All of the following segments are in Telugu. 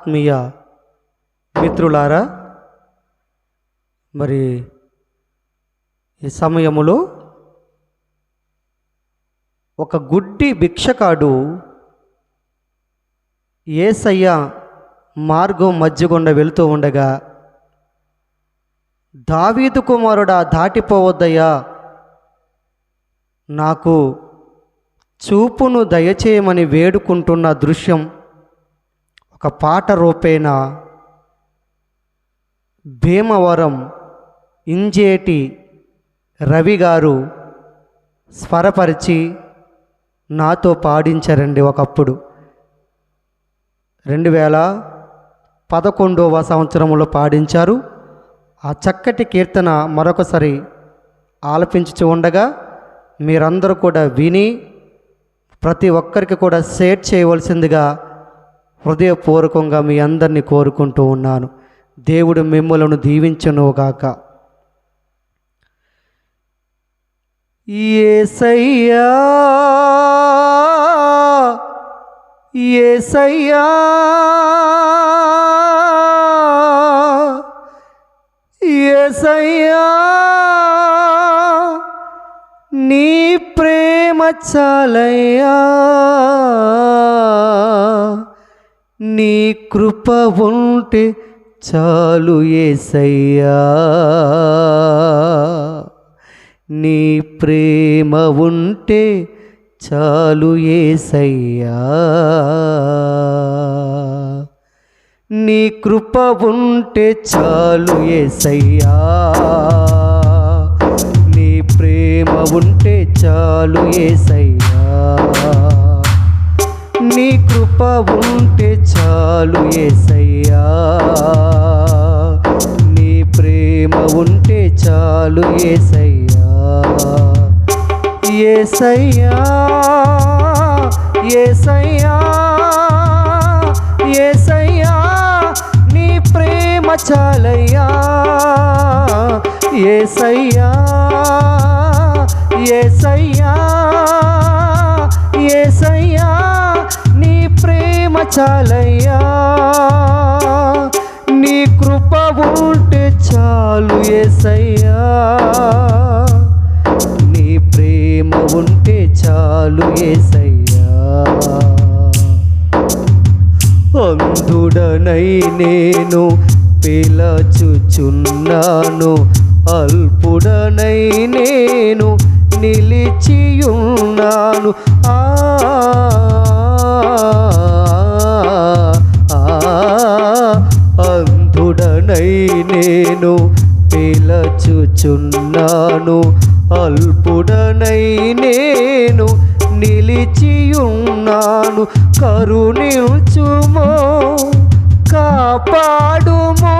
ఆత్మీయ మిత్రులారా, మరి ఈ సమయములో ఒక గుడ్డి భిక్షకాడు యేసయ్య మార్గం మధ్య గుండా వెళుతూ ఉండగా, దావీదు కుమారుడా దాటిపోవద్దయ్యా, నాకు చూపును దయచేయమని వేడుకుంటున్న దృశ్యం ఒక పాట రూపేణ భీమవరం ఇంజేటి రవి గారు స్వరపరిచి నాతో పాడించారండి. ఒకప్పుడు 2011వ సంవత్సరంలో పాడించారు. ఆ చక్కటి కీర్తన మరొకసారి ఆలపించుచు ఉండగా మీరందరూ కూడా విని ప్రతి ఒక్కరికి కూడా షేర్ చేయవలసిందిగా హృదయపూర్వకంగా మీ అందరినీ కోరుకుంటూ ఉన్నాను. దేవుడు మిమ్మలను దీవించునుగాక. యేసయ్యా యేసయ్యా యేసయ్యా, నీ ప్రేమ చాలయ్యా, నీ కృప ఉంటే చాలు యేసయ్యా, నీ ప్రేమ ఉంటే చాలు యేసయ్యా, నీ కృప ఉంటే చాలు యేసయ్యా, నీ ప్రేమ ఉంటే చాలు యేసయ్యా, నీ కృప ఉంటే చాలు యేసయ్యా, నీ ప్రేమ ఉంటే చాలు యేసయ్యా, యేసయ్యా యేసయ్యా యేసయ్యా, నీ ప్రేమ చాలయ్యా, యేసయ్యా యేసయ్యా యేసయ్యా, నీ ప్రేమ చాలయ్యా, నీ కృప ఉంటే చాలు యేసయ్యా, నీ ప్రేమ ఉంటే చాలు యేసయ్యా. అంధుడనై నేను పిలచుచున్నాను, అల్పుడనై నేను నిలిచియున్నాను, అంధుడనై నేను పిలచుచున్నాను, అల్పుడనై నేను నిలిచియున్నాను, కరుణించుమో కాపాడుమో,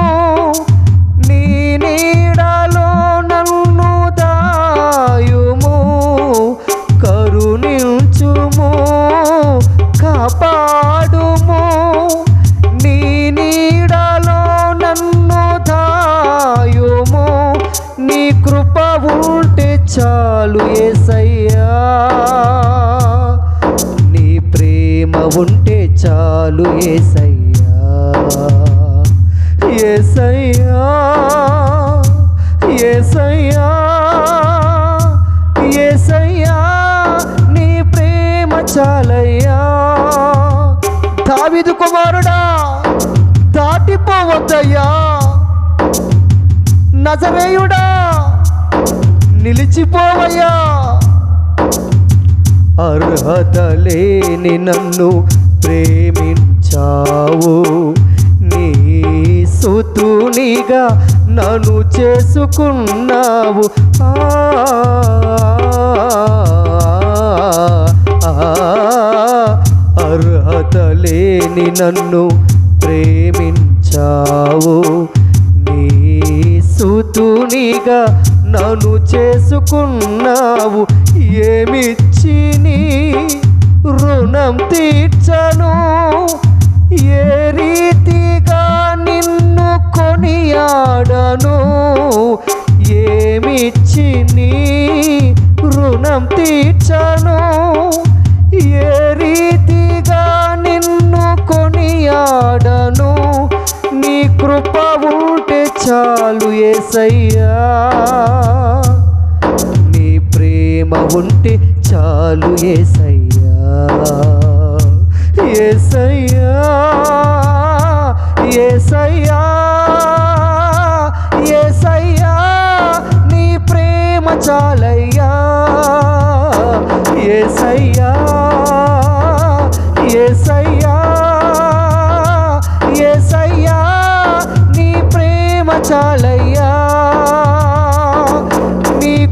నీ నీడలో నన్ను దాయుము, కరుణించుమో కాపాడుమో, నీ నీడలో నన్ను దాయుము, నీ కృప ఉంటే చాలు యేసయ్యా, నీ ప్రేమ ఉంటే చాలు యేసయ్యా, యేసయ్యా యేసయ్యా యేసయ్యా, నీ ప్రేమ చాలయ్యా. దావీదు కుమారుడా దాటిపోవద్దయ్యా, నజరేయుడా నిలిచిపోవయ్యా, అర్హత లేని నన్ను ప్రేమించావు, నీ సుతునిగా నన్ను చేసుకున్నావు, అర్హత లేని నన్ను ప్రేమించావు, నీ సుతునిగా నన్ను చేసుకున్నావు, ఏమిచ్చి నీ రుణం తీర్చను, ఏ రీతిగా నిన్ను కొనియాడను, ఏమిచ్చి నీ రుణం తీర్చను, ఏ రీతిగా నిన్ను కొనియాడను, చాలు యేసయ్యా, నీ ప్రేమ ఉంటే చాలు యేసయ్యా, యేసయ్యా, యేసయ్యా, యేసయ్యా, నీ ప్రేమ చాలయ్యా, యేసయ్యా, యేసయ్యా, యేసయ్యా, నీ ప్రేమ చాలయ్యా.